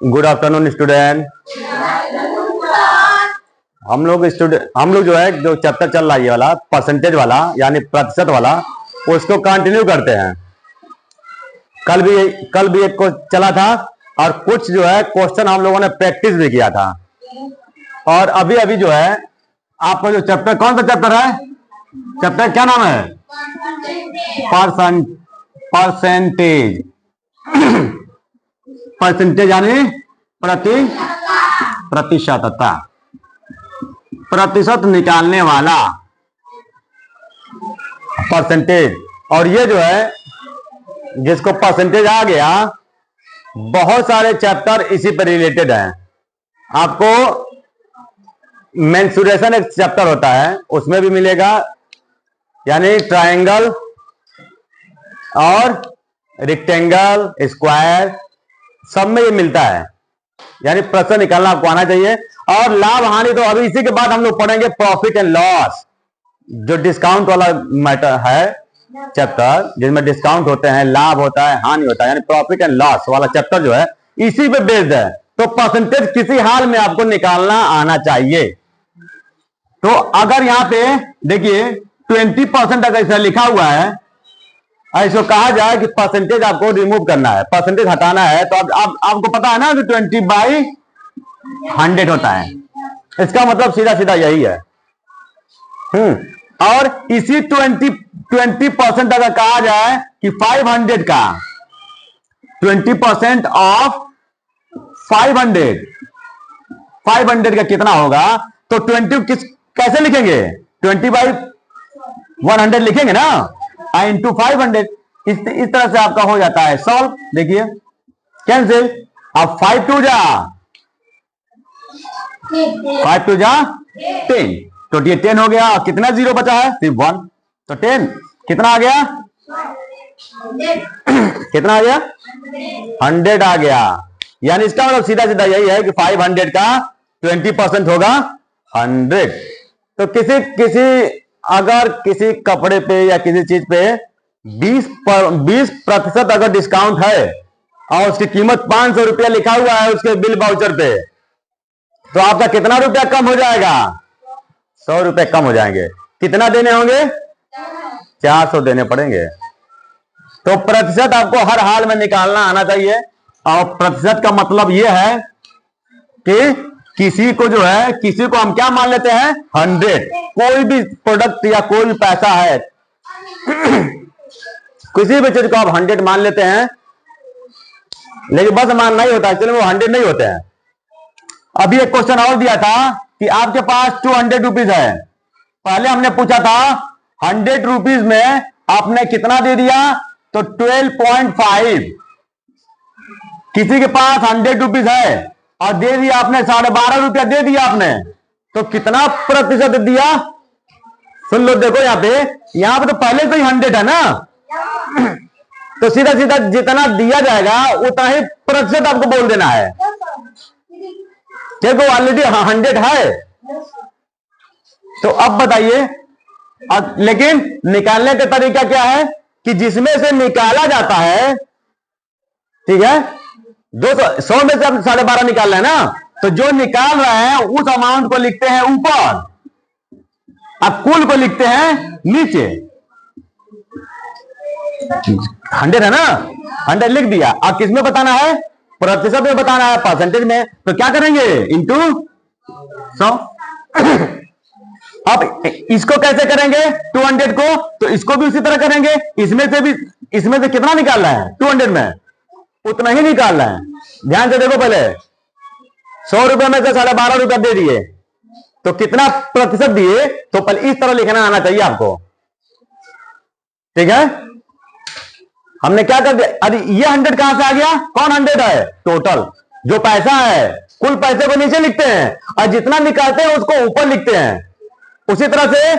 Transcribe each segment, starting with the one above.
Good afternoon student. हम लोग जो है जो चैप्टर चल रहा है ये वाला परसेंटेज वाला यानी प्रतिशत वाला, उसको कंटिन्यू करते हैं। कल भी एक को चला था और कुछ जो है क्वेश्चन हम लोगों ने प्रैक्टिस भी किया था। और अभी जो है आपका जो चैप्टर, कौन सा चैप्टर है? चैप्टर क्या नाम है? परसेंटेज। परसेंटेज यानी प्रतिशतता, प्रतिशत निकालने वाला परसेंटेज। और ये जो है जिसको परसेंटेज आ गया, बहुत सारे चैप्टर इसी पर रिलेटेड हैं। आपको मेंसुरेशन एक चैप्टर होता है, उसमें भी मिलेगा, यानी ट्रायंगल और रेक्टेंगल, स्क्वायर, सब में ये मिलता है। यानी प्रतिशत निकालना आपको आना चाहिए। और लाभ हानि तो अभी इसी के बाद हम लोग पढ़ेंगे। प्रॉफिट एंड लॉस, जो डिस्काउंट वाला मैटर है चैप्टर, जिसमें डिस्काउंट होते हैं, लाभ होता है, हानि होता है, यानी प्रॉफिट एंड लॉस वाला चैप्टर जो है इसी पे बेस्ड है। तो परसेंटेज किसी हाल में आपको निकालना आना चाहिए। तो अगर यहां पे देखिए 20% अगर ऐसा लिखा हुआ है, ऐसा कहा जाए कि परसेंटेज आपको रिमूव करना है, परसेंटेज हटाना है, तो अब आपको पता है ना कि 20/100 होता है। इसका मतलब सीधा सीधा यही है। और इसी 20% अगर कहा जाए कि 500 का 20% ऑफ 500 का कितना होगा? तो 20 कैसे लिखेंगे? 20/100 लिखेंगे ना, इंटू 500। इस तरह से आपका हो जाता है सॉल्व। देखिए कैंसिल। अब 5 2 जा 10, तो ये 10 हो गया। और कितना जीरो बचा है? सिर्फ 1। तो 10 कितना आ गया? कितना आ गया? 100 आ गया। यानी इसका मतलब सीधा सीधा यही है कि 500 का 20% होगा 100। तो अगर किसी कपड़े पे या किसी चीज पे 20% अगर डिस्काउंट है और उसकी कीमत 500 रुपया लिखा हुआ है उसके बिल वाउचर पे, तो आपका कितना रुपया कम हो जाएगा? 100 रुपए कम हो जाएंगे। कितना देने होंगे? 400 देने पड़ेंगे। तो प्रतिशत आपको हर हाल में निकालना आना चाहिए। और प्रतिशत का मतलब यह है कि किसी को हम क्या मान लेते हैं? 100। कोई भी प्रोडक्ट या कोई भी पैसा है, किसी भी चीज को आप 100 मान लेते हैं, लेकिन बस मानना ही होता है, चलो वो 100 नहीं होते हैं। अभी एक क्वेश्चन और दिया था कि आपके पास 200 रुपीज है। पहले हमने पूछा था 100 रुपीज में आपने कितना दे दिया? तो 12.5। किसी के पास 100 रुपीज है और दे दिया आपने 12.5 रुपया दे दिया आपने, तो कितना प्रतिशत दिया? सुन लो, देखो यहां पे तो पहले से ही 100 है ना, तो सीधा सीधा जितना दिया जाएगा उतना ही प्रतिशत आपको बोल देना है। देखो ऑलरेडी 100 है। तो अब बताइए, लेकिन निकालने का तरीका क्या है कि जिसमें से निकाला जाता है, ठीक है, 100 में से अब 12.5 निकालना है ना, तो जो निकाल रहे हैं उस अमाउंट को लिखते हैं ऊपर, अब कुल को लिखते हैं नीचे। 100 है ना, 100 लिख दिया। अब किसमें बताना है? प्रतिशत में बताना है, परसेंटेज में। तो क्या करेंगे? इंटू 100। अब इसको कैसे करेंगे? 200 को, तो इसको भी उसी तरह करेंगे। इसमें से कितना निकालना है? 200 में उतना ही निकालना है। ध्यान से देखो, पहले 100 रुपए में से 12.5 रुपया दे दिए, तो कितना प्रतिशत दिए? तो पहले इस तरह लिखना आना चाहिए आपको, ठीक है। हमने क्या कर दिया? अरे ये 100 कहां से आ गया? कौन 100 है? टोटल जो पैसा है, कुल पैसे को नीचे लिखते हैं और जितना निकालते हैं उसको ऊपर लिखते हैं। उसी तरह से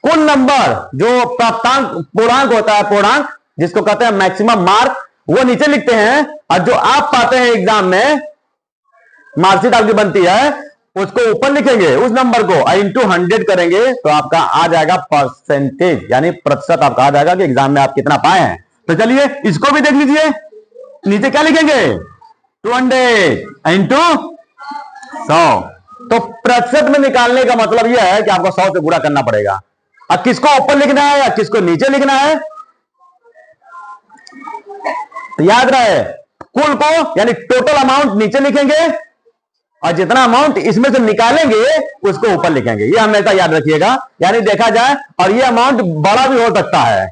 कुल नंबर जो प्राप्तांक पूर्णांक होता है, पूर्णांक जिसको कहते हैं मैक्सिमम मार्क, वो नीचे लिखते हैं। और जो आप पाते हैं एग्जाम में, मार्कशीट आपकी बनती है, उसको ऊपर लिखेंगे उस नंबर को, इंटू 100 करेंगे, तो आपका आ जाएगा परसेंटेज, यानी प्रतिशत आपका आ जाएगा कि एग्जाम में आप कितना पाए हैं। तो चलिए इसको भी देख लीजिए। नीचे क्या लिखेंगे? 200 इंटू 100। तो प्रतिशत में निकालने का मतलब यह है कि आपको 100 से गुणा करना पड़ेगा। अब किसको ऊपर लिखना है या किसको नीचे लिखना है? तो याद रहे, कुल को यानी टोटल अमाउंट नीचे लिखेंगे और जितना अमाउंट इसमें से निकालेंगे उसको ऊपर लिखेंगे। ये हमेशा याद रखिएगा। यानी देखा जाए, और ये अमाउंट बड़ा भी हो सकता है।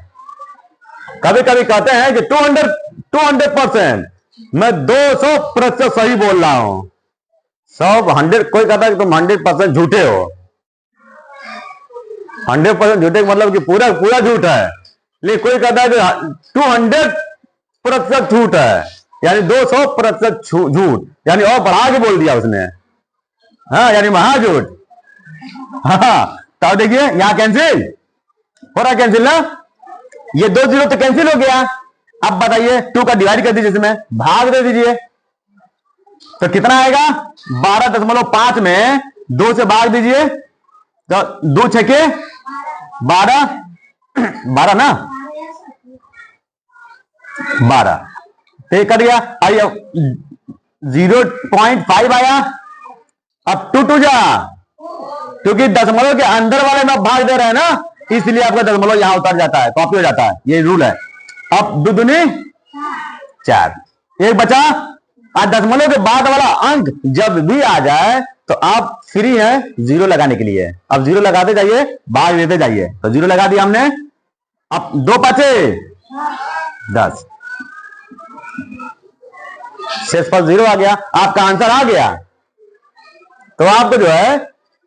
कभी कभी कहते हैं कि 200% मैं 200% सही बोल रहा हूं। 100 कोई कहता है कि तुम 100% झूठे हो। 100% झूठे का मतलब कि पूरा पूरा झूठ है। लेकिन कोई कहता है कि 200% झूठ है, यानी 200% झूठ, यानी और बढ़ा के बोल दिया उसने। हाँ, यानी महाझूठ। हाँ, तो देखिए यहां कैंसिल हो रहा है, कैंसिल ना। ये 2 0 तो कैंसिल हो गया। अब बताइए 2 का डिवाइड कर दीजिए, इसमें भाग दे दीजिए, तो कितना आएगा? 12.5 में 2 से भाग दीजिए, तो 2 छके 12 ना, 12 तो कट गया। आइए 0.5 आया। अब 2 जा, क्योंकि दशमलव के अंदर वाले में भाग दे रहे हैं ना, इसलिए आपका दशमलव यहां उतर जाता है, कॉपी हो जाता है। ये रूल है। अब 2 दूनी 4, एक बचा। आज दशमलव के बाद वाला अंक जब भी आ जाए तो आप फ्री हैं 0 लगाने के लिए। अब 0 लगाते जाइए, भाग देते जाइए। तो 0 लगा दिया हमने। अब 2 बचे 10, शेष पर 0 आ गया। आपका आंसर आ गया। तो आपको जो है,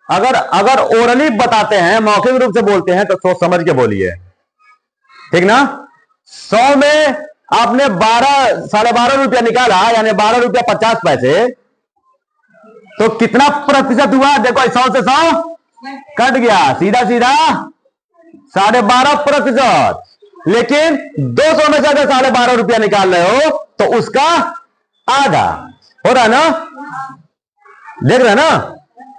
अगर ओरली बताते हैं, मौखिक रूप से बोलते हैं, तो सोच समझ के बोलिए, ठीक ना। 100 में आपने 12.5 रुपया निकाला, यानी 12 रुपया 50 पैसे, तो कितना प्रतिशत हुआ? देखो 100 से 100 कट गया, सीधा सीधा 12.5%। लेकिन 200 में से अगर 12.5 रुपया निकाल रहे हो तो उसका आधा हो रहा है ना, देख रहे हैं ना।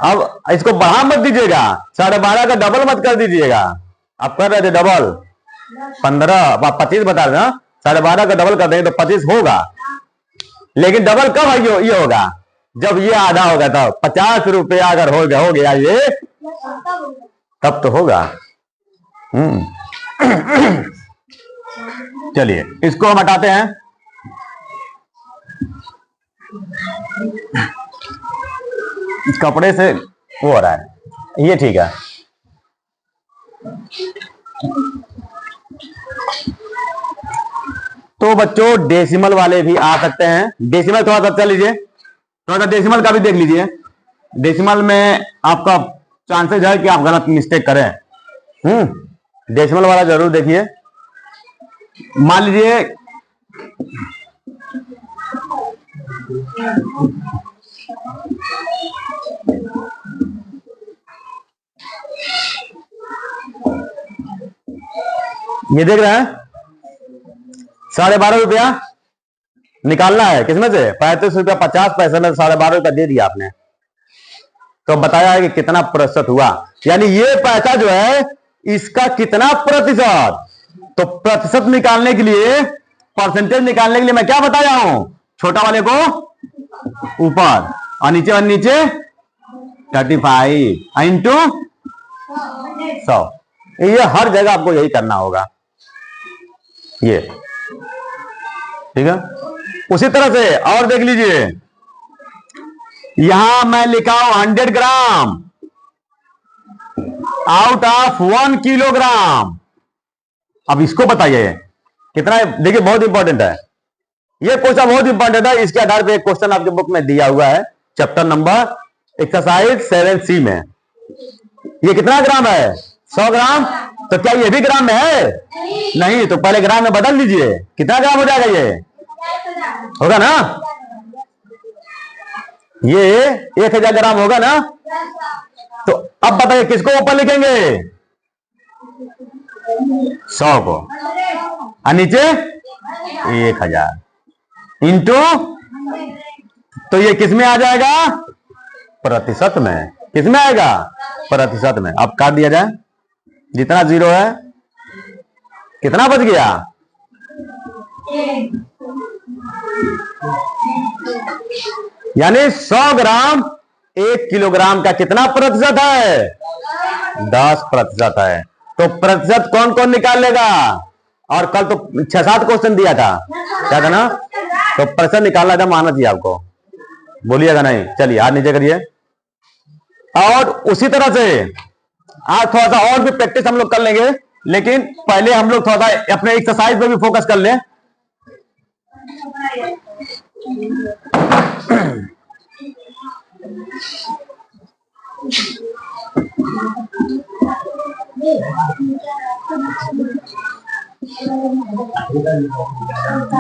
अब इसको बढ़ा मत दीजिएगा, 12.5 का डबल मत कर दीजिएगा। आप कर रहे थे डबल 15, 25 बता रहे ना, 12.5 का डबल कर देंगे तो 25 होगा। लेकिन डबल कब ये होगा? जब ये आधा होगा। तब 50 रुपया अगर हो गया ये, तब तो होगा। चलिए इसको हम हटाते हैं। कपड़े से वो हो रहा है, ये ठीक है। तो बच्चों डेसिमल वाले भी आ सकते हैं। डेसिमल थोड़ा सा चल लीजिए, थोड़ा सा डेसिमल का भी देख लीजिए। डेसिमल में आपका चांसेस है कि आप गलत मिस्टेक करें। डेसिमल वाला जरूर देखिए। मान लीजिए ये देख रहे हैं, 12.5 रुपया निकालना है। किसमें से? 35 रुपया 50 पैसे में 12.5 रुपया दे दिया आपने, तो बताया है कि कितना प्रतिशत हुआ, यानी ये पैसा जो है इसका कितना प्रतिशत। तो प्रतिशत निकालने के लिए, परसेंटेज निकालने के लिए मैं क्या बताया हूं? छोटा वाले को ऊपर और नीचे वाले नीचे 35 इंटू 100। ये हर जगह आपको यही करना होगा, ये ठीक है। उसी तरह से और देख लीजिए, यहां मैं लिखा हूं 100 ग्राम आउट ऑफ 1 किलोग्राम। अब इसको बताइए कितना है। देखिए बहुत इंपॉर्टेंट है ये क्वेश्चन, बहुत इंपॉर्टेंट है। इसके आधार पे एक क्वेश्चन आपके बुक में दिया हुआ है, चैप्टर नंबर एक्सरसाइज 7C में। ये कितना ग्राम है? 100 ग्राम। तो क्या ये भी ग्राम में है? नहीं। तो पहले ग्राम में बदल दीजिए, कितना ग्राम हो जाएगा? ये होगा ना, ये 1000 ग्राम होगा ना। तो अब बताइए किसको ऊपर लिखेंगे? 100 को, और नीचे 1000 इंटू, तो ये किसमें आ जाएगा? प्रतिशत में। किसमें आएगा? प्रतिशत में। अब काट दिया जाए, जितना 0 है कितना बच गया? यानी 100 ग्राम 1 किलोग्राम का कितना प्रतिशत है? 10% है। तो प्रतिशत कौन कौन निकाल लेगा? और कल तो 6-7 क्वेश्चन दिया था, क्या था ना? तो प्रतिशत निकालना था, मानना चाहिए आपको। बोलिएगा नहीं? चलिए हाथ नीचे करिए। और उसी तरह से आज थोड़ा सा और भी प्रैक्टिस हम लोग कर लेंगे, लेकिन पहले हम लोग थोड़ा सा अपने एक्सरसाइज पे भी फोकस कर लें।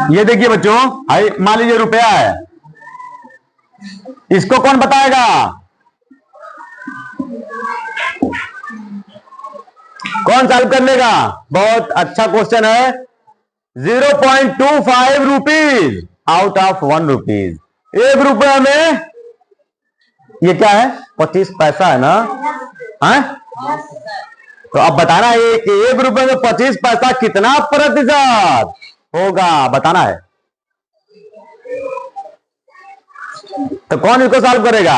ये देखिए बच्चों, मान लीजिए रुपया है, इसको कौन बताएगा? कौन सॉल्व कर लेगा? बहुत अच्छा क्वेश्चन है। 0.25 रुपीज आउट ऑफ 1 रुपीज। 1 रुपया में ये क्या है? 25 पैसा है ना? है? तो अब बताना है कि 1 रुपए में 25 पैसा कितना प्रतिशत होगा, बताना है। तो कौन इसको सॉल्व करेगा?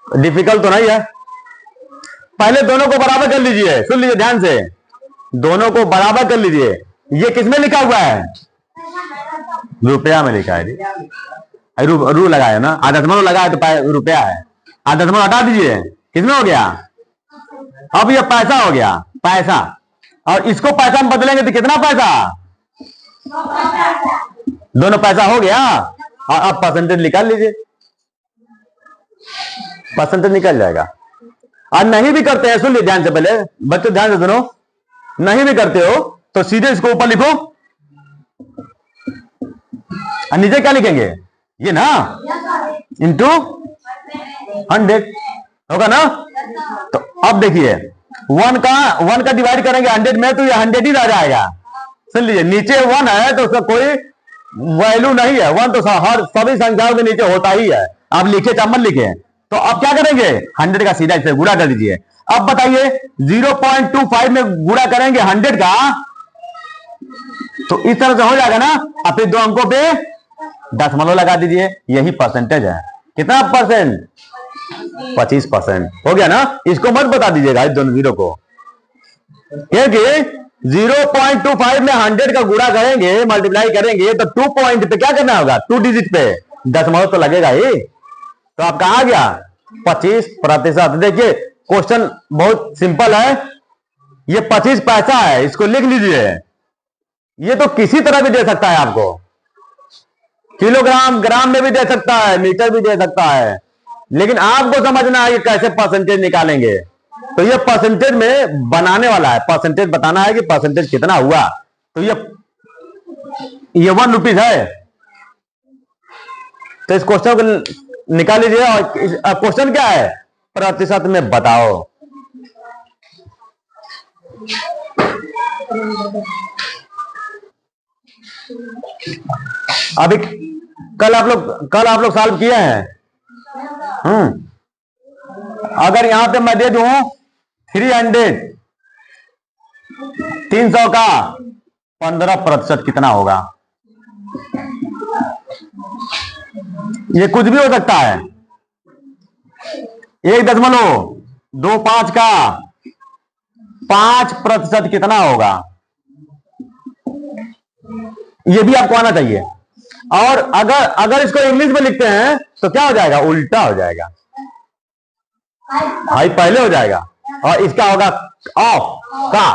डिफिकल्ट तो नहीं है। पहले दोनों को बराबर कर लीजिए, सुन लीजिए ध्यान से, दोनों को बराबर कर लीजिए। ये किसमें लिखा हुआ है? रुपया में लिखा है। रू लगाया ना, आधा दशमलव लगाया तो रुपया है। आधा दशमलव हटा दीजिए, किसमें हो गया? अब ये पैसा हो गया, पैसा। और इसको पैसा में बदलेंगे तो कितना पैसा? दोनों पैसा हो गया। और अब परसेंटेज निकाल लीजिए, परसेंटेज निकल जाएगा। और नहीं भी करते हैं, सुन लीजिए ध्यान से, पहले बच्चों ध्यान से सुनो, नहीं भी करते हो तो सीधे इसको ऊपर लिखो। और नीचे क्या लिखेंगे? ये ना, इंटू 100 होगा ना? तो अब देखिए 1 का डिवाइड करेंगे 100 में, तो ये 100 ही रह जाएगा। सुन लीजिए, नीचे 1 है तो उसका कोई वैल्यू नहीं है। 1 तो हर सभी संख्याओं के नीचे होता ही है। आप लिखे चाहे मत लिखे। तो अब क्या करेंगे? 100 का सीधा इससे गुणा कर दीजिए। अब बताइए 0.25 में गुणा करेंगे 100 का, तो इस तरह से हो जाएगा ना। अब फिर 2 अंकों पे दशमलव लगा दीजिए, यही परसेंटेज है। कितना परसेंट? 25% हो गया ना। इसको मत बता दीजिएगा इस दोनों जीरो को, क्योंकि 0.25 में 100 का गुणा करेंगे, मल्टीप्लाई करेंगे, तो 2 पॉइंट पे क्या करना होगा? 2 डिजिट पे दशमलव तो लगेगा ही। तो आपका आ गया 25%। देखिए क्वेश्चन बहुत सिंपल है। ये 25 पैसा है, इसको लिख लीजिए। ये तो किसी तरह भी दे सकता है आपको, किलोग्राम, ग्राम में भी दे सकता है, मीटर भी दे सकता है, लेकिन आपको समझना है कि कैसे परसेंटेज निकालेंगे। तो ये परसेंटेज में बनाने वाला है, परसेंटेज बताना है कि परसेंटेज कितना हुआ। तो ये 1 रुपीज है। तो इस क्वेश्चन को निकाल लीजिए। और क्वेश्चन क्या है? प्रतिशत में बताओ। अभी कल आप लोग सॉल्व किए हैं। अगर यहां पे मैं दे दूं 300 का 15% कितना होगा? ये कुछ भी हो सकता है। 1.25 का 5% कितना होगा? ये भी आपको आना चाहिए। और अगर इसको इंग्लिश में लिखते हैं तो क्या हो जाएगा? उल्टा हो जाएगा। हाई पहले हो जाएगा और इसका होगा ऑफ का,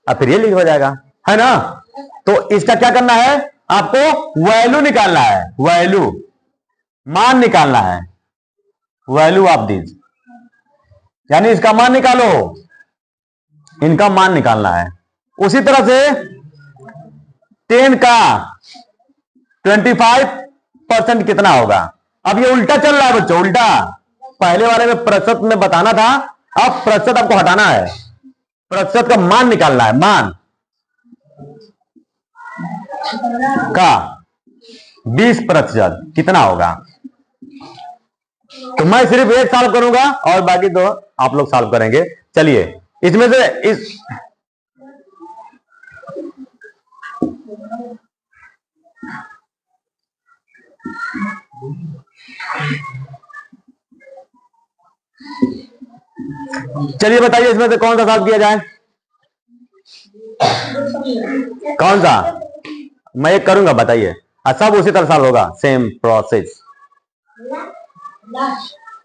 और फिर ये लिख हो जाएगा, है ना? तो इसका क्या करना है? आपको वैल्यू निकालना है, वैल्यू, मान निकालना है, वैल्यू ऑफ दिस, यानी इसका मान निकालो, इनका मान निकालना है। उसी तरह से 10 का 25% कितना होगा? अब ये उल्टा चल रहा है बच्चों, उल्टा। पहले वाले में प्रतिशत में बताना था, अब प्रतिशत आपको हटाना है, प्रतिशत का मान निकालना है। मान का 20% कितना होगा? तो मैं सिर्फ एक सॉल्व करूंगा और बाकी दो आप लोग सॉल्व करेंगे। चलिए इसमें से इस चलिए बताइए इसमें से कौन सा सॉल्व किया जाए, कौन सा? मैं एक करूंगा, बताइए। सब उसी तरह सॉल्व होगा, same process,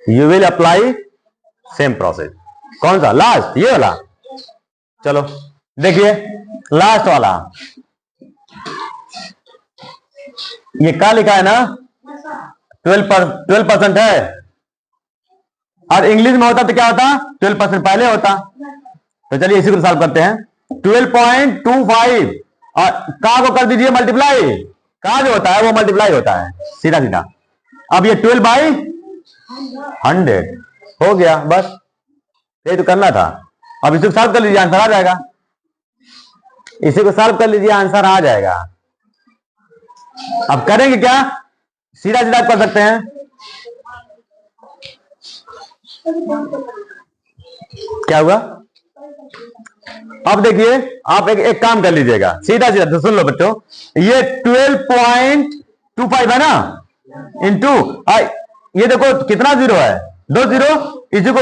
you will apply same process. कौन सा? लास्ट, ये वाला। चलो देखिए लास्ट वाला, ये क्या लिखा है ना, 12% है, और इंग्लिश में होता तो क्या होता, 12% पहले होता। तो चलिए इसी को सॉल्व करते हैं। 12.25 और का को कर दीजिए मल्टीप्लाई, का जो होता है वो मल्टीप्लाई होता है सीधा सीधा। अब ये 12/100 हो गया, बस ये तो करना था। अब इसी को सॉल्व कर लीजिए, आंसर आ जाएगा। इसी को सॉल्व कर लीजिए, आंसर आ जाएगा। अब करेंगे क्या, सीधा सीधा कर सकते हैं। क्या हुआ? अब देखिए आप एक काम कर लीजिएगा, सीधा सीधा तो सुन लो बच्चों, ये 12.25 है ना, इंटू ये देखो कितना जीरो है, 2 जीरो, इसी को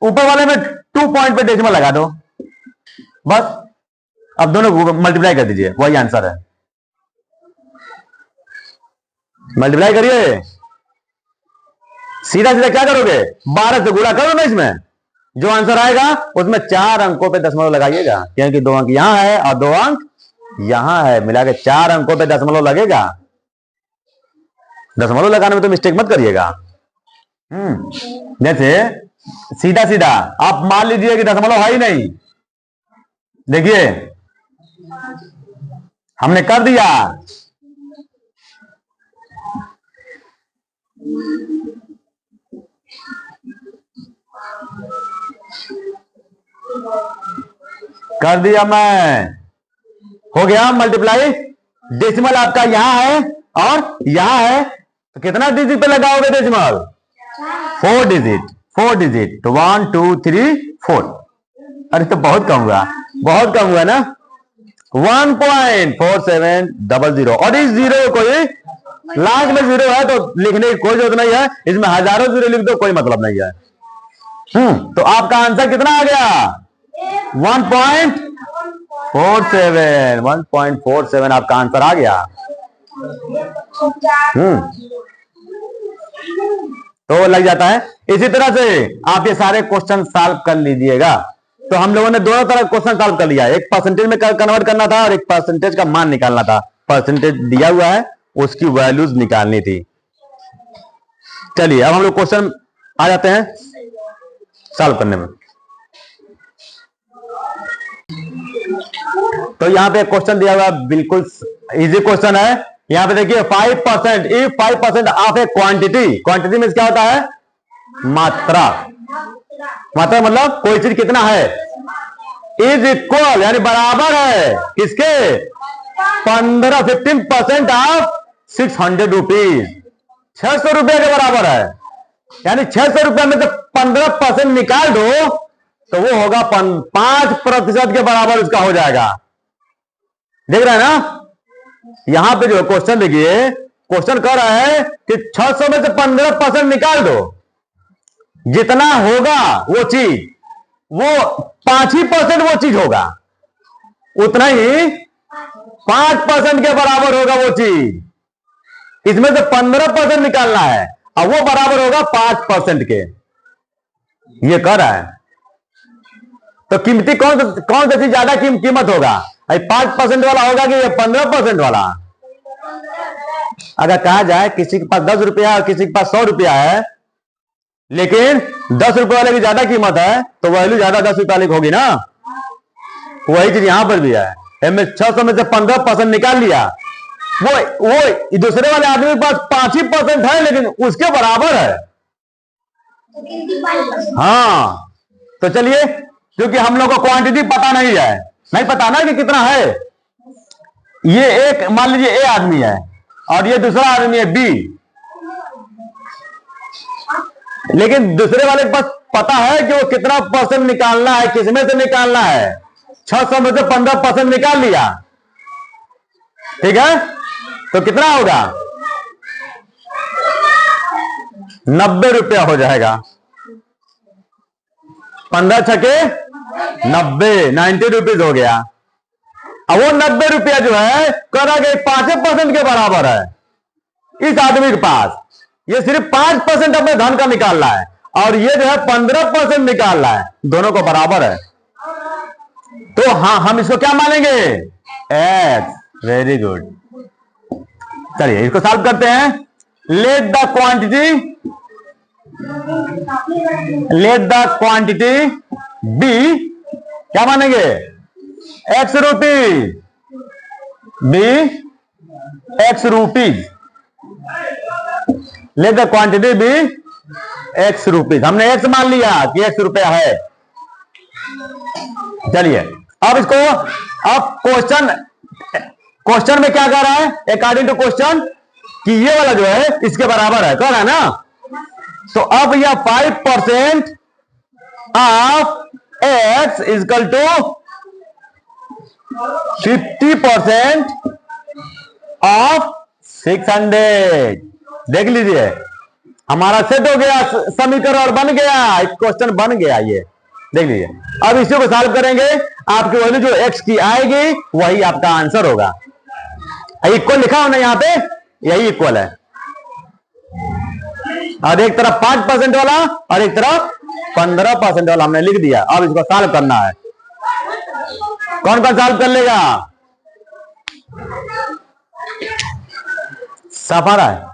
ऊपर वाले में 2 पॉइंट पे डेसिमल लगा दो, बस। अब दोनों को मल्टीप्लाई कर दीजिए, वही आंसर है। मल्टीप्लाई करिए, सीधा सीधा क्या करोगे, 12 से गुणा करो ना, इसमें जो आंसर आएगा उसमें 4 अंकों पे दशमलव लगाइएगा, क्योंकि 2 अंक यहां है और 2 अंक यहां है, मिला के 4 अंकों पे दशमलव लगेगा। दशमलव लगाने में तो मिस्टेक मत करिएगा। जैसे सीधा सीधा आप मान लीजिए कि दशमलव है ही नहीं, देखिए हमने कर दिया, कर दिया मैं, हो गया मल्टीप्लाई। डेसिमल आपका यहां है और यहां है, तो कितना डिजिट पे लगाओगे डेसिमल? 4 डिजिट, 4 डिजिट, तो 1 2 3 4। अरे तो बहुत कम हुआ, बहुत कम हुआ ना, 1.4700। और इस जीरो कोई लास्ट में जीरो है तो लिखने की कोई जरूरत नहीं है, इसमें हजारों जीरो लिख दो कोई मतलब नहीं है। तो आपका आंसर कितना आ गया? 1.47 आपका आंसर आ गया। तो लग जाता है। इसी तरह से आप ये सारे क्वेश्चन सॉल्व कर लीजिएगा। तो हम लोगों ने दोनों तरह क्वेश्चन सॉल्व कर लिया, एक परसेंटेज में कन्वर्ट करना था और एक परसेंटेज का मान निकालना था। परसेंटेज दिया हुआ है, उसकी वैल्यूज निकालनी थी। चलिए अब हम लोग क्वेश्चन आ जाते हैं सॉल्व करने में। तो यहां पे क्वेश्चन दिया हुआ, बिल्कुल इजी क्वेश्चन है। यहां पे देखिए 5%, if 5% of A quantity, quantity में क्या होता है? मात्रा। मात्रा मतलब कोई चीज कितना है, इज इक्वल यानी बराबर है किसके? 15% ऑफ 600 रुपीज, 600 रुपए के बराबर है। यानी 600 रुपए में से 15% निकाल दो तो वो होगा 5% के बराबर उसका हो जाएगा। देख रहे हैं ना, यहां पे जो क्वेश्चन देखिए, क्वेश्चन कह रहा है कि 600 में से 15% निकाल दो, जितना होगा वो चीज, वो 5% वो चीज होगा, उतना ही 5% के बराबर होगा वो चीज। इसमें से 15% निकालना है और वो बराबर होगा 5% के, ये कह रहा है। तो कीमती कौन सा चीज ज्यादा कीमत होगा? 5% वाला होगा कि ये 15% वाला? अगर कहा जाए किसी के पास 10 रुपया और किसी के पास 100 रुपया है, लेकिन 10 रुपए वाले की ज्यादा कीमत है, तो वैल्यू ज्यादा 10 रुपए वाली की होगी ना। वही चीज यहां पर भी है। 600 में से 15% निकाल लिया, वो दूसरे वाले आदमी के पास 5% है लेकिन उसके बराबर है। हाँ, तो चलिए, क्योंकि हम लोग को क्वांटिटी पता नहीं है, नहीं पता ना कि कितना है। ये एक मान लीजिए ए आदमी है और ये दूसरा आदमी है बी, लेकिन दूसरे वाले के पास पता है कि वो कितना परसेंट निकालना है, किसमें से निकालना है। 600 में से 15% निकाल लिया, ठीक है, तो कितना होगा? 90 रुपया हो जाएगा। 15 छके 90, 90 रुपीज हो गया। अब वो 90 रुपया जो है करा गया 5% के बराबर है इस आदमी के पास। ये सिर्फ 5% अपने धन का निकाल रहा है और ये जो है 15% निकाल रहा है, दोनों को बराबर है। तो हाँ, हम इसको क्या मानेंगे? एक्स। Very good. चलिए इसको सॉल्व करते हैं। लेट द क्वांटिटी बी, क्या मानेंगे? X rupees. B X rupees. Let the quantity B X rupees. हमने एक्स मान लिया कि एक्स रुपया है। चलिए अब इसको, अब क्वेश्चन में क्या कह रहा है? अकॉर्डिंग टू क्वेश्चन कि ये वाला जो है इसके बराबर है, कह रहा है ना। तो अब यह 5% of X is equal to 50% of 600। देख लीजिए हमारा सेट हो गया समीकरण और बन गया, एक क्वेश्चन बन गया। ये देख लीजिए। अब इसी को सॉल्व करेंगे, आपकी वैल्यू जो एक्स की आएगी वही आपका आंसर होगा। इक्वल लिखा हो ना यहाँ पे, यही इक्वल है। और एक तरफ 5% वाला और एक तरफ 15% वाला हमने लिख दिया। अब इसको सॉल्व करना है। कौन कौन सॉल्व कर लेगा? साफ आ रहा है?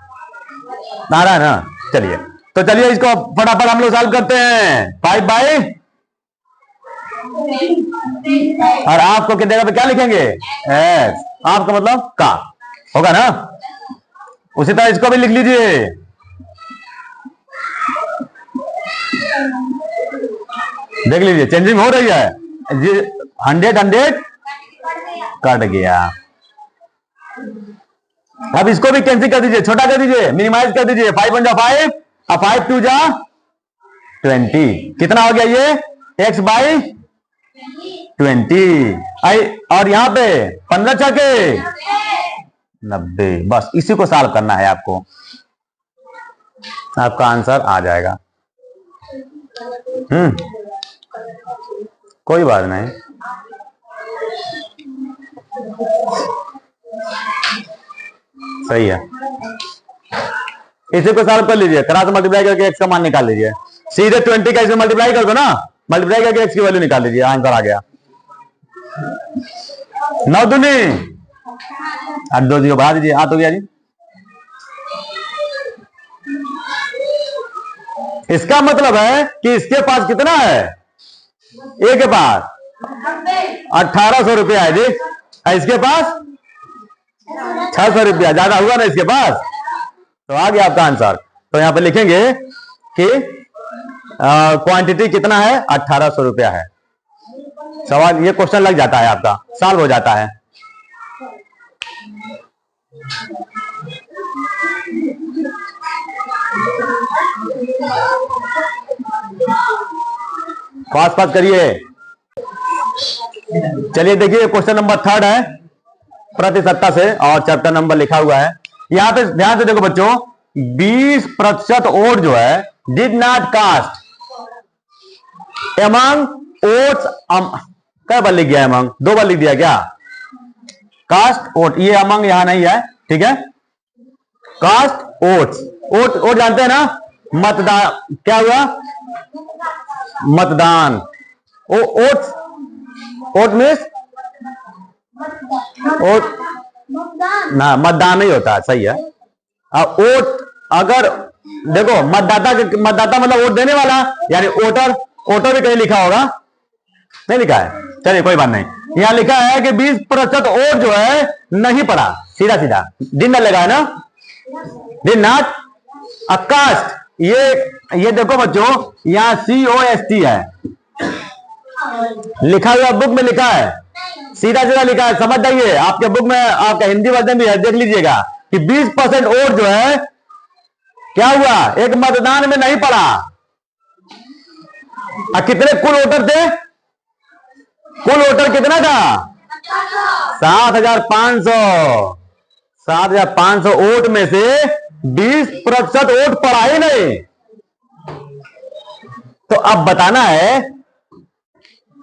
आ रहा है ना? चलिए तो चलिए इसको फटाफट हम लोग सॉल्व करते हैं। 5 बाई, और आपको कितने जगह पे क्या लिखेंगे? एक्स। आपका मतलब का होगा ना। उसी तरह इसको भी लिख लीजिए। देख लीजिए चेंजिंग हो रही है। 100 कट गया। अब इसको भी कैंसिल कर दीजिए, छोटा कर दीजिए, मिनिमाइज कर दीजिए। 5 1 जा 5 और 5 2 जा 20। कितना हो गया ये? X by 20। और यहां पे 15 छके 90। बस इसी को सॉल्व करना है आपको, आपका आंसर आ जाएगा। कोई बात नहीं। सही है। इसी को सॉल्व कर लीजिए, क्रॉस मल्टीप्लाई करके एक्स का मान निकाल लीजिए। सीधे 20 का इसमें मल्टीप्लाई कर दो ना, मल्टीप्लाई करके एक्स की वैल्यू निकाल लीजिए, आंसर आ गया। 9 दूनी 8 2 0 बढ़ा दीजिए, 8 हो गया जी। इसका मतलब है कि इसके पास कितना है? ए के पास 1800 रुपया है जी, इसके पास 600 रुपया। ज्यादा हुआ ना इसके पास, तो आ गया आपका आंसर। तो यहां पे लिखेंगे कि क्वांटिटी कितना है? 1800 रुपया है। सवाल ये क्वेश्चन लग जाता है, आपका सॉल्व हो जाता है। पास पास करिए। चलिए देखिए क्वेश्चन नंबर 3 है प्रतिशतता से, और चैप्टर नंबर लिखा हुआ है। यहां पे ध्यान से देखो बच्चों, 20% ओट जो है did not cast among votes. क्या बार लिख गया? एमंग 2 बार लिख दिया क्या? कास्ट ओट, ये अमंग यहां नहीं है, ठीक है। कास्ट ओट्स, ओट ओट जानते हैं ना, मतदान। क्या हुआ? मतदान। ओट्स, ओट मीन्स ओट ना, मतदान नहीं होता, सही है। अब ओट, अगर देखो मतदाता मतलब वोट देने वाला, यानी वोटर। वोटर भी कहीं लिखा होगा, नहीं लिखा है, चलिए कोई बात नहीं। यहां लिखा है कि 20% वोट जो है नहीं पड़ा, सीधा सीधा डिड नॉट लगा है ना, डिड नॉट कास्ट। ये देखो बच्चों, यहां COST है लिखा हुआ, बुक में लिखा है, सीधा सीधा लिखा है, समझ जाइए। आपके बुक में आपका हिंदी वर्जन भी है, देख लीजिएगा कि 20% वोट जो है क्या हुआ? एक मतदान में नहीं पड़ा। कितने कुल वोटर थे? कुल वोटर कितना था? 7500। 7500 वोट में से 20% वोट पड़ा ही नहीं। तो अब बताना है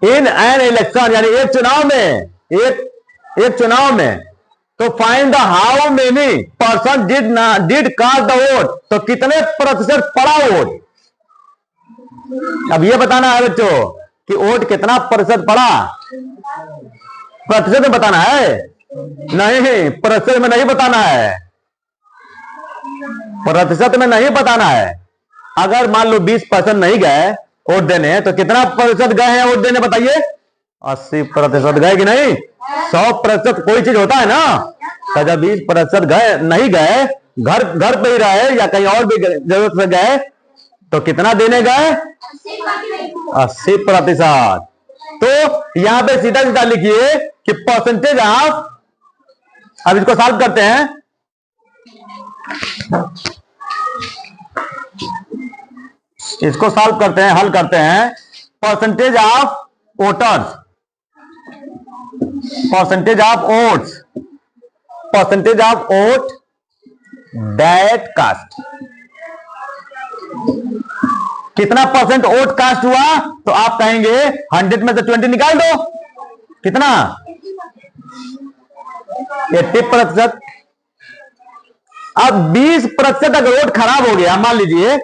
इन एन इलेक्शन, यानी एक चुनाव में, एक चुनाव में, तो find the how many person did cast the vote, तो कितने प्रतिशत पड़ा वोट। अब यह बताना है बच्चों कि वोट कितना प्रतिशत पड़ा, प्रतिशत में बताना है, नहीं प्रतिशत में नहीं बताना है, प्रतिशत में नहीं बताना है। अगर मान लो 20% नहीं गए वोट देने, तो कितना प्रतिशत गए हैं वोट देने बताइए। 80% गए कि नहीं। 100% कोई चीज होता है ना, तो जब 20% गए नहीं गए, घर पे ही रहे या कहीं और भी जरूरत से गए, तो कितना देने गए, 80%। तो यहां पे सीधा सीधा लिखिए कि परसेंटेज ऑफ, अब इसको सॉल्व करते हैं, इसको सॉल्व करते हैं, हल करते हैं। Percentage of voters, percentage of votes, percentage of vote that caste, कितना परसेंट वोट कास्ट हुआ, तो आप कहेंगे 100 में से 20 निकाल दो, कितना 80%। अब 20% अगर वोट खराब हो गया, मान लीजिए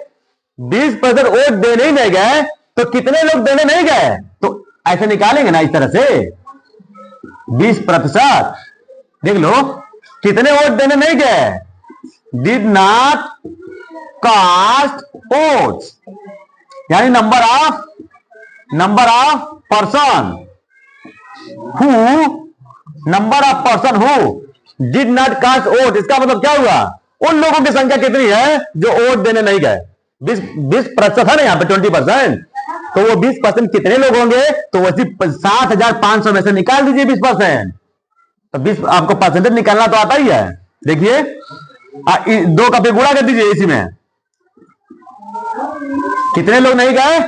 20% वोट देने ही नहीं गए, तो कितने लोग देने नहीं गए, तो ऐसे निकालेंगे ना इस तरह से 20%, देख लो कितने वोट देने नहीं गए, डिड नॉट कास्ट वोट्स, यानी number of person who did not cast vote. इसका मतलब क्या हुआ, उन लोगों की संख्या कितनी है जो वोट देने नहीं गए। 20% है ना यहाँ पे 20%, तो वो 20% कितने लोग होंगे, तो वैसे 7,500 में से निकाल दीजिए 20%। तो 20 आपको परसेंटेज निकालना तो आता ही है। देखिए 2 का गुणा कर दीजिए इसी में, कितने लोग नहीं गए,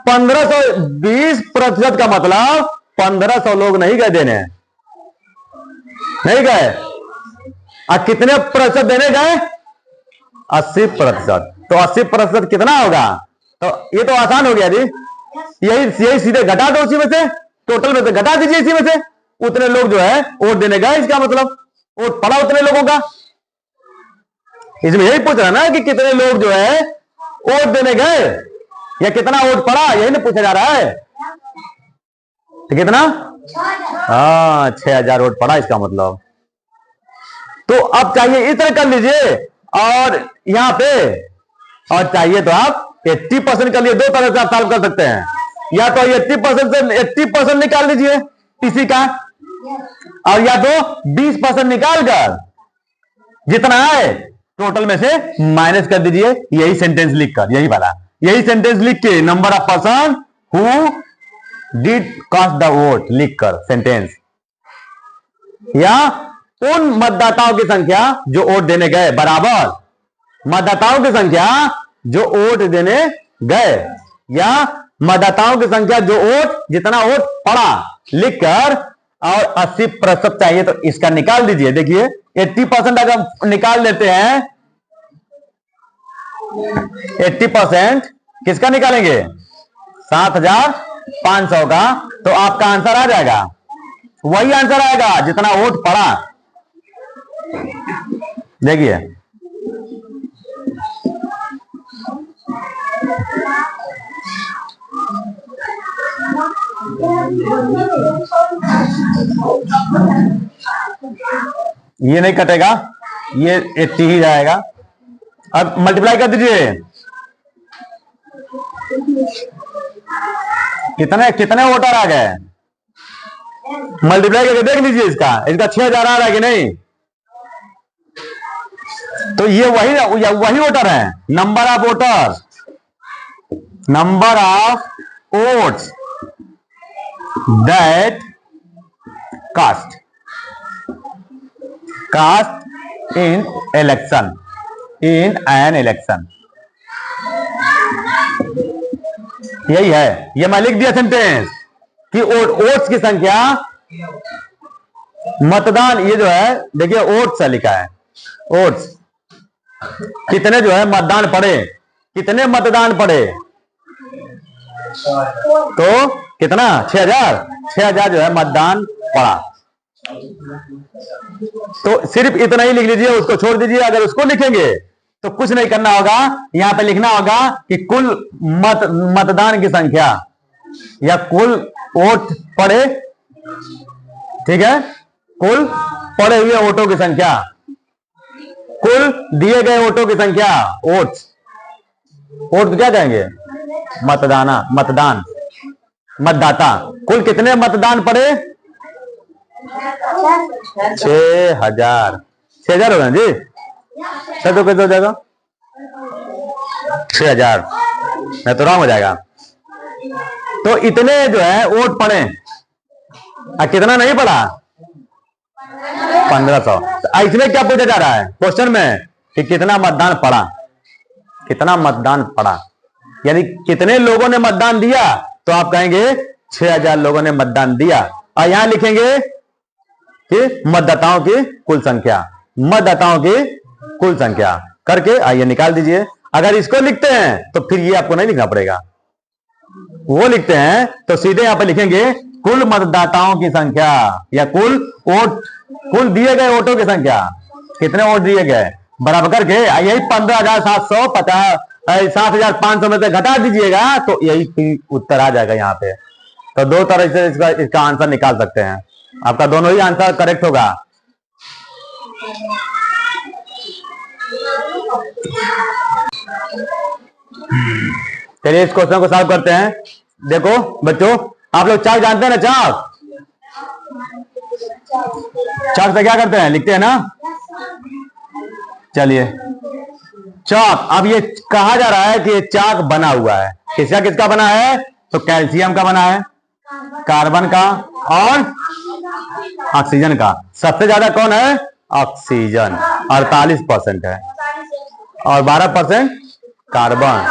1500। 20% का मतलब 1500 लोग नहीं गए देने, नहीं गए। और कितने प्रतिशत देने गए, 80%। तो 80% कितना होगा, तो ये तो आसान हो गया जी, यही सीधे घटा दो, उसी में से टोटल में से घटा दीजिए, इसी में से उतने लोग जो है वोट देने गए, इसका मतलब वोट पड़ा उतने लोगों का। इसमें यही पूछ रहा ना कि कितने लोग जो है वोट देने गए या कितना वोट पड़ा, यही ना पूछा जा रहा है। तो कितना, हाँ 6000 वोट पड़ा इसका मतलब। तो अब चाहिए इस तरह कर लीजिए, और यहां पे और चाहिए तो आप 80% कर लिए। 2 तरह से आप सॉल्व कर सकते हैं, या तो 80% से 80% निकाल लीजिए इसी का, और या तो 20% निकाल कर जितना है टोटल में से माइनस कर दीजिए। यही सेंटेंस लिखकर, यही वाला, यही सेंटेंस लिख के number of person who did cast the vote लिखकर सेंटेंस, या उन मतदाताओं की संख्या जो वोट देने गए बराबर मतदाताओं की संख्या जो वोट देने गए, या मतदाताओं की संख्या जो वोट जितना वोट पड़ा लिखकर, और 80% चाहिए तो इसका निकाल दीजिए। देखिए 80% अगर निकाल लेते हैं, 80% किसका निकालेंगे, 7500 का, तो आपका आंसर आ जाएगा, वही आंसर आएगा जितना वोट पड़ा। देखिए ये नहीं कटेगा, ये 80 ही जाएगा। अब मल्टीप्लाई कर दीजिए, कितने वोटर आ गए, मल्टीप्लाई करके देख लीजिए इसका 6000 आ रहा है कि नहीं। तो ये वही वोटर है, number of voters, number of votes that caste in election, in an election. यही है, ये मैं लिख दिया सेंटेंस कि वोट्स की संख्या, मतदान, ये जो है देखिए वोट्स लिखा है, वोट्स कितने जो है मतदान पड़े, कितने मतदान पड़े, तो कितना 6000, 6000 जो है मतदान पड़ा। तो सिर्फ इतना ही लिख लीजिए, उसको छोड़ दीजिए। अगर उसको लिखेंगे तो कुछ नहीं करना होगा, यहां पे लिखना होगा कि कुल मतदान की संख्या या कुल वोट पड़े, ठीक है, कुल पड़े हुए वोटों की संख्या, कुल दिए गए वोटों की संख्या, वोट्स, वोट क्या कहेंगे, मतदान, मतदाता, कुल कितने मतदान पड़े, 6000, 6000 हो गए जी, तो कैसे हो जाएगा 6000, नहीं तो रॉन्ग हो जाएगा। तो इतने जो है वोट पड़े, कितना नहीं पड़ा, 1500। तो इसमें क्या पूछा जा रहा है क्वेश्चन में कि कितना मतदान पड़ा, कितना मतदान पड़ा, यानी कितने लोगों ने मतदान दिया, तो आप कहेंगे 6000 लोगों ने मतदान दिया। और यहां लिखेंगे कि मतदाताओं की कुल संख्या, मतदाताओं की कुल संख्या करके आइए निकाल दीजिए। अगर इसको लिखते हैं तो फिर ये आपको नहीं लिखना पड़ेगा, वो लिखते हैं तो सीधे यहां पर लिखेंगे कुल मतदाताओं की संख्या या कुल वोट, कुल दिए गए वोटों की संख्या, कितने वोट दिए गए बराबर करके यही 15,750 7,500 में से घटा दीजिएगा तो यही उत्तर आ जाएगा यहाँ पे। तो दो तरह से इसका आंसर निकाल सकते हैं, आपका दोनों ही आंसर करेक्ट होगा। चलिए इस क्वेश्चन को सॉल्व करते हैं। देखो बच्चों, आप लोग चाक जानते हैं ना, चाक, चाक से क्या करते हैं, लिखते हैं ना। चलिए चाक, अब ये कहा जा रहा है कि ये चाक बना हुआ है, किसका किसका बना है, तो कैल्शियम का बना है, कार्बन का और ऑक्सीजन का। सबसे ज्यादा कौन है, ऑक्सीजन 48% है, और 12% कार्बन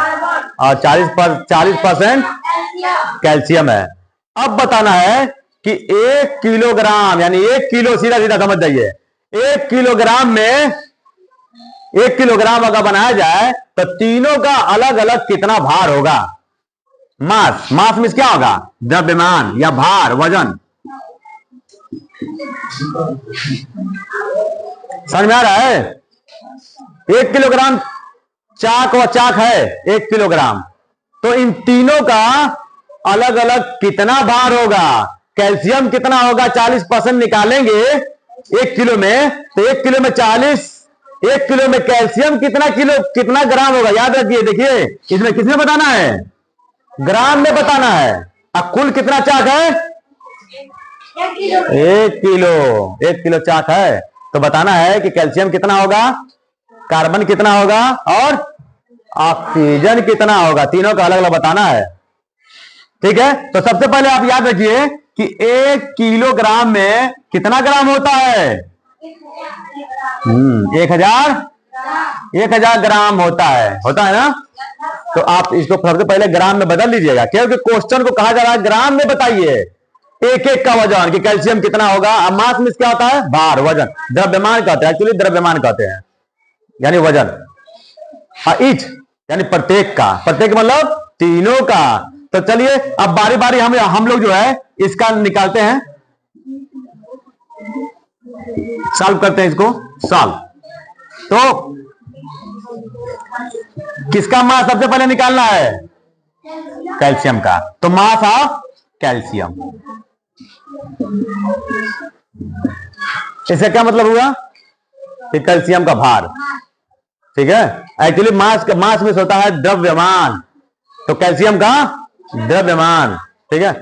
और 40% कैल्शियम है। अब बताना है कि 1 किलोग्राम, यानी 1 किलो, सीधा सीधा समझ जाइए, 1 किलोग्राम में 1 किलोग्राम अगर बनाया जाए तो तीनों का अलग अलग कितना भार होगा। मास, मास में क्या होगा, द्रव्यमान या भार, वजन। समझ में आ रहा है। 1 किलोग्राम चाक व चाक है 1 किलोग्राम, तो इन तीनों का अलग अलग कितना भार होगा। कैल्शियम कितना होगा, 40% निकालेंगे 1 किलो में, तो 1 किलो में 40, 1 किलो में कैल्शियम कितना ग्राम होगा, याद रखिए। देखिए इसमें किसमें बताना है, ग्राम में बताना है। अब कुल कितना चाक है, 1 किलो, 1 किलो चाक है, तो बताना है कि कैल्शियम कितना होगा, कार्बन कितना होगा और ऑक्सीजन कितना होगा, तीनों का अलग अलग बताना है। ठीक है, तो सबसे पहले आप याद रखिए कि 1 किलोग्राम में कितना ग्राम होता है, 1000 ग्राम होता है ना। तो आप इसको सबसे पहले ग्राम में बदल लीजिएगा, क्योंकि क्वेश्चन को कहा जा रहा है ग्राम में बताइए एक एक का वजन कि कैल्शियम कितना होगा। अब मास में क्या होता है, भार, वजन, द्रव्यमान कहते हैं, एक्चुअली द्रव्यमान कहते हैं, यानी वजन। ईच यानी प्रत्येक का, प्रत्येक मतलब तीनों का। तो चलिए अब बारी बारी हम लोग जो है इसका निकालते हैं, सॉल्व करते हैं इसको, सॉल्व। तो किसका मास सबसे पहले निकालना है, कैल्शियम का। तो मास ऑफ कैल्शियम, इससे क्या मतलब हुआ कि कैल्शियम का भार। ठीक है, एक्चुअली मास में होता है द्रव्यमान, तो कैल्शियम का द्रव्यमान। ठीक है,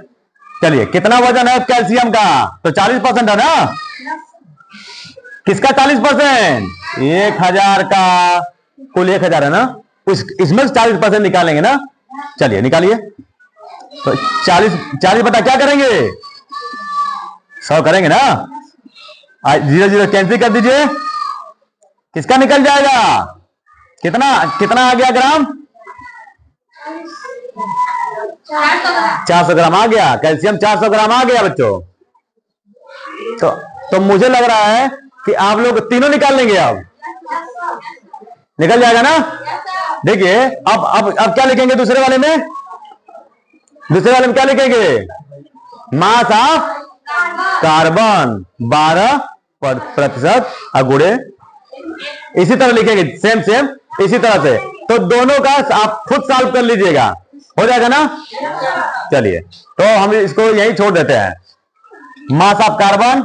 चलिए कितना वजन है कैल्शियम का, तो 40% है ना। किसका 40%, 1000 का, कुल 1000 है ना, इसमें 40% निकालेंगे ना। चलिए निकालिए, तो 40 बटा क्या करेंगे, 100 करेंगे ना। 0 0 कैंसिल कर दीजिए, किसका निकल जाएगा, कितना कितना आ गया ग्राम, 400 ग्राम आ गया, कैल्शियम 400 ग्राम आ गया बच्चों। तो मुझे लग रहा है कि आप लोग तीनों निकाल लेंगे। अब निकल जाएगा ना। देखिए अब क्या लिखेंगे दूसरे वाले में, दूसरे वाले में क्या लिखेंगे, मास ऑफ कार्बन 12% गुणे, इसी तरह लिखेंगे सेम सेम इसी तरह से। तो दोनों का आप खुद सॉल्व कर लीजिएगा, हो जाएगा ना। चलिए तो हम इसको यही छोड़ देते हैं। Mass of carbon,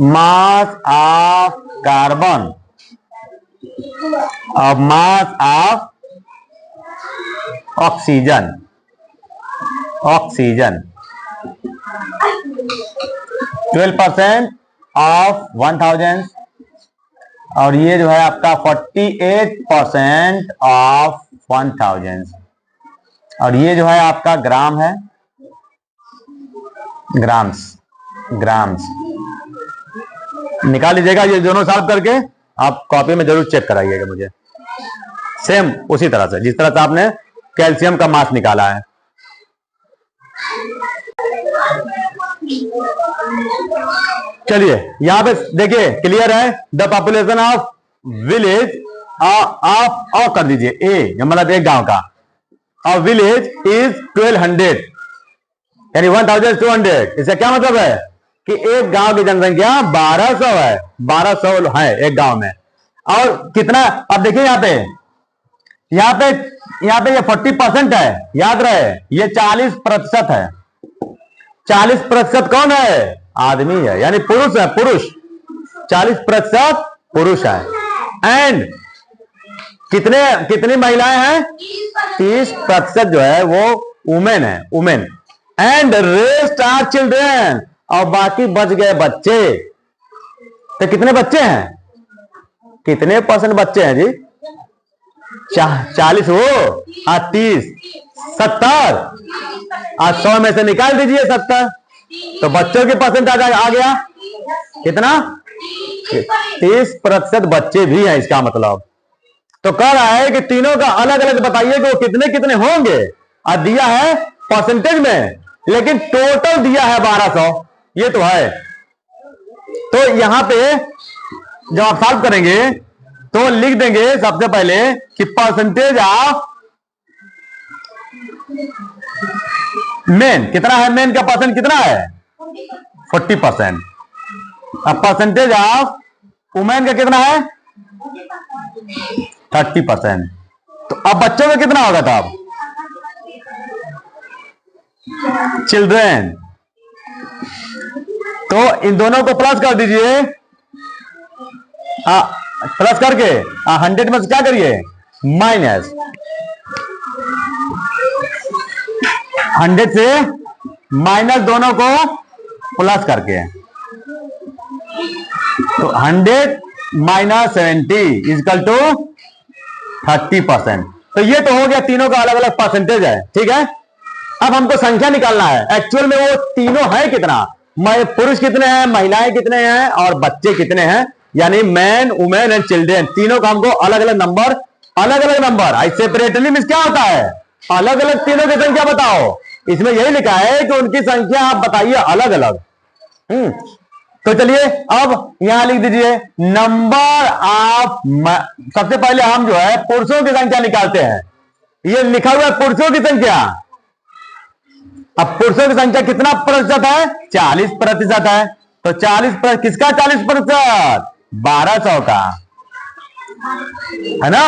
mass of carbon और mass of oxygen, oxygen 12% of 1000 और ये जो है आपका 48% ऑफ 1000 और ये जो है आपका ग्राम है, ग्राम्स, ग्राम्स निकाल लीजिएगा। ये दोनों सॉल्व करके आप कॉपी में जरूर चेक कराइएगा मुझे, सेम उसी तरह से जिस तरह से आपने कैल्शियम का मास निकाला है। चलिए यहां पे देखिए क्लियर है। The population of village of कर दीजिए ए, मतलब एक गांव का, ऑफ विलेज इज 1200 यानी 1200। इसका क्या मतलब है कि एक गांव की जनसंख्या 1200 है, 1200 है एक गांव में। और कितना, अब देखिए यहां पे ये 40% है, याद रहे ये 40% है। 40% कौन है, आदमी है, यानी पुरुष है, पुरुष 40% पुरुष है। एंड कितनी महिलाएं हैं, 30% जो है वो वुमेन है, women. And rest are children, और बाकी बच गए बच्चे। तो कितने बच्चे हैं, कितने % बच्चे हैं जी, 40 हो 30 70 और 100 में से निकाल दीजिए 70, तो बच्चों के परसेंटेज आ गया कितना, 30% बच्चे भी हैं इसका मतलब। तो कह रहा है कि तीनों का अलग अलग बताइए कि वो कितने कितने होंगे, और दिया है परसेंटेज में, लेकिन टोटल दिया है 1200, ये तो है। तो यहां पे जब आप सॉल्व करेंगे तो लिख देंगे सबसे पहले कि परसेंटेज ऑफ मेन कितना है, मेन का परसेंट कितना है 40%। अब परसेंटेज ऑफ वुमेन का कितना है 30%। तो अब बच्चों का कितना होगा, था अब चिल्ड्रेन, तो इन दोनों को प्लस कर दीजिए, प्लस करके 100 में से क्या करिए माइनस, 100 से माइनस दोनों को प्लस करके, तो 100 माइनस 70 इजकल टू 30%। तो ये तो हो गया, तीनों का अलग अलग परसेंटेज है, ठीक है। अब हमको संख्या निकालना है, एक्चुअल में वो तीनों है कितना, पुरुष कितने हैं, महिलाएं कितने हैं और बच्चे कितने हैं, यानी मैन वुमेन एंड चिल्ड्रेन, तीनों का हमको अलग अलग नंबर, अलग अलग नंबर सेपरेटली मींस क्या होता है, अलग अलग तीनों की संख्या बताओ। इसमें यही लिखा है कि उनकी संख्या आप बताइए अलग अलग। तो चलिए अब यहां लिख दीजिए नंबर ऑफ, सबसे पहले हम जो है पुरुषों की संख्या निकालते हैं, ये लिखा हुआ है पुरुषों की संख्या। अब पुरुषों की संख्या कितना प्रतिशत है, 40% है। तो 40% किसका 40%, 1200 का, है ना।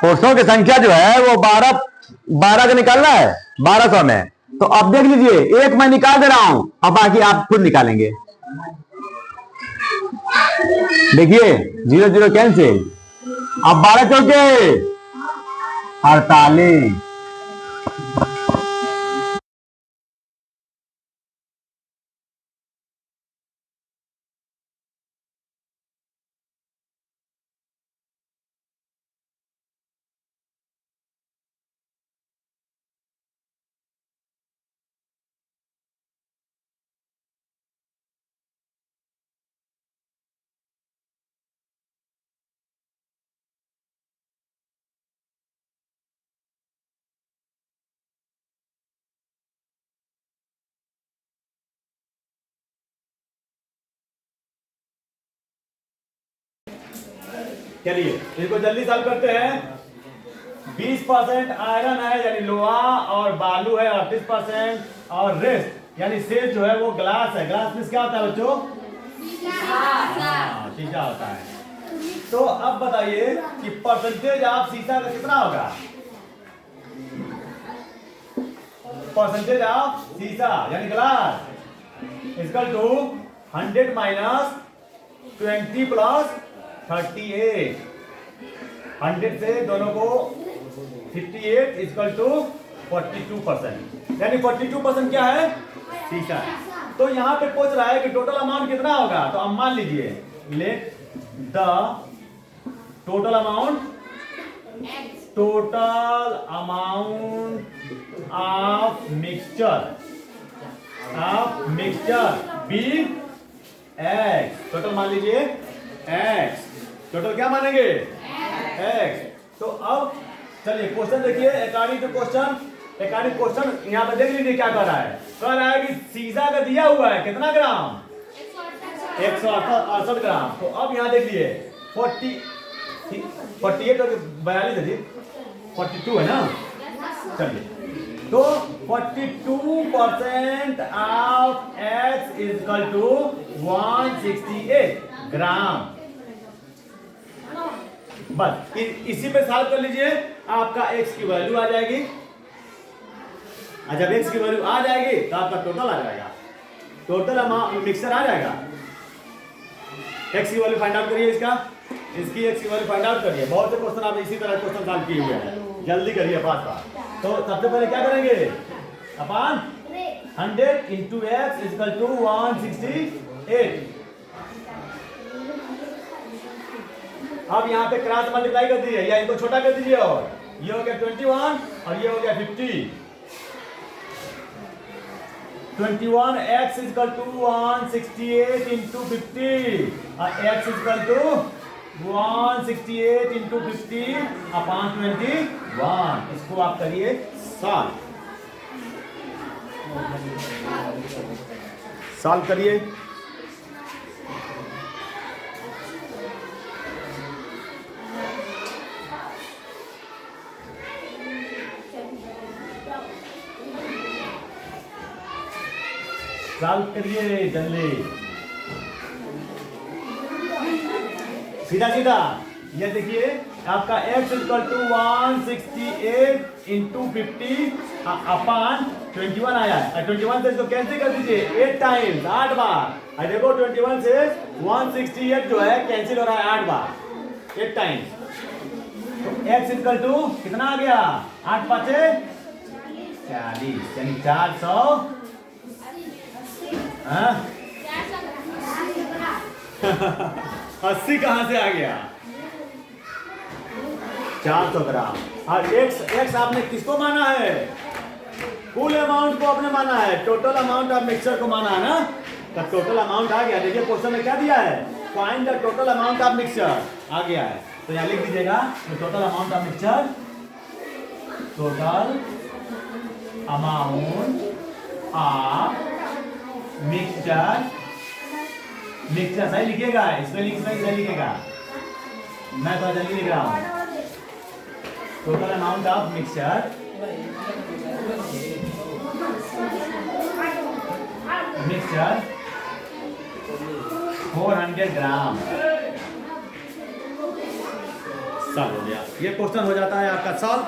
पुरुषों की संख्या जो है वो 12 का निकालना है 1200 में। तो अब देख लीजिए, एक मैं निकाल दे रहा हूं, अब बाकी आप खुद निकालेंगे। देखिए 0 0 कैंसिल, अब 12 चौके 48। चलिए इसको जल्दी सॉल्व करते हैं। 20% आयरन है यानी लोहा और बालू है 38% और रेस्ट यानी शेष जो है वो ग्लास है। ग्लास में क्या होता है बच्चों? हाँ, शीशा होता है। तो अब बताइए कि परसेंटेज ऑफ शीशा का कितना होगा? परसेंटेज ऑफ शीशा यानी glass equal to 100 minus 20 plus 38। 100 से दोनों को 58 इक्वल टू 42%, यानी 42% क्या है? शीशा है। तो यहाँ पे पूछ रहा है कि टोटल अमाउंट कितना होगा। तो अब मान लीजिए let the total amount of mixture B X. Total मान लीजिए एक्स। टोटल क्या मानेंगे? एक्स। तो अब चलिए क्वेश्चन देखिए। अकॉर्डिंग टू क्वेश्चन यहाँ पे देख लीजिए क्या कर रहा है। कह रहा है कि शीशा का दिया हुआ है कितना ग्राम? 168 ग्राम। तो अब यहाँ देखिए 48 और 42 है 42 है ना। चलिए तो 42% of X is equal to 168 gram. बस इसी पे सॉल्व कर लीजिए, आपका एक्स की वैल्यू आ जाएगी। जब एक्स की वैल्यू आ जाएगी तो आपका टोटल आ जाएगा, टोटल अमाउंट मिक्सचर आ जाएगा। एक्स की वैल्यू फाइंड आउट करिए, इसकी एक्स की वैल्यू फाइंड आउट करिए। बहुत से क्वेश्चन आपने इसी तरह क्वेश्चन सॉल्व किए हुए हैं, जल्दी करिए फास्ट। तो सबसे पहले क्या करेंगे? अपन 100 इंटू एक्स इक्वल टू 168। अब यहाँ पे क्रॉस मल्टीप्लाई कर दीजिए या इनको छोटा कर दीजिए, और ये हो गया 21 और ये हो गया 50। 21 x इक्वल टू 168 इंटू 50 और x equal to 168 into 50 upon 21। इसको आप करिए सॉल्व करिए। सॉल्व करिए जल्दी, सीधा सीधा। ये देखिए आपका x equal to 168 into 50 upon 21 आया है। 21 से इसको कैंसिल कर दीजिए 8 टाइम्स, 8 बार। देखो 21 से 168 जो है कैंसिल हो रहा है 8 बार, 8 टाइम्स। तो x इक्वल टू कितना आ गया? 8 पाँचे 40 यानी 400। 80 कहां से आ गया? 400 ग्राम। और एक्स आपने किसको माना है? कुल अमाउंट को आपने माना है, टोटल अमाउंट ऑफ मिक्सचर को माना है ना। तो टोटल अमाउंट आ गया। देखिए क्वेश्चन में क्या दिया है? Find the total amount of mixture आ गया है। तो यहाँ लिख दीजिएगा total amount of mixture, total amount of mixture सही लिखिएगा, स्पेलिंग सही लिखिएगा, मैं तो जल्दी लिख रहा हूँ। Total amount of mixture 400 gram. Solve हो गया। ये क्वेश्चन हो जाता है आपका सॉल्व।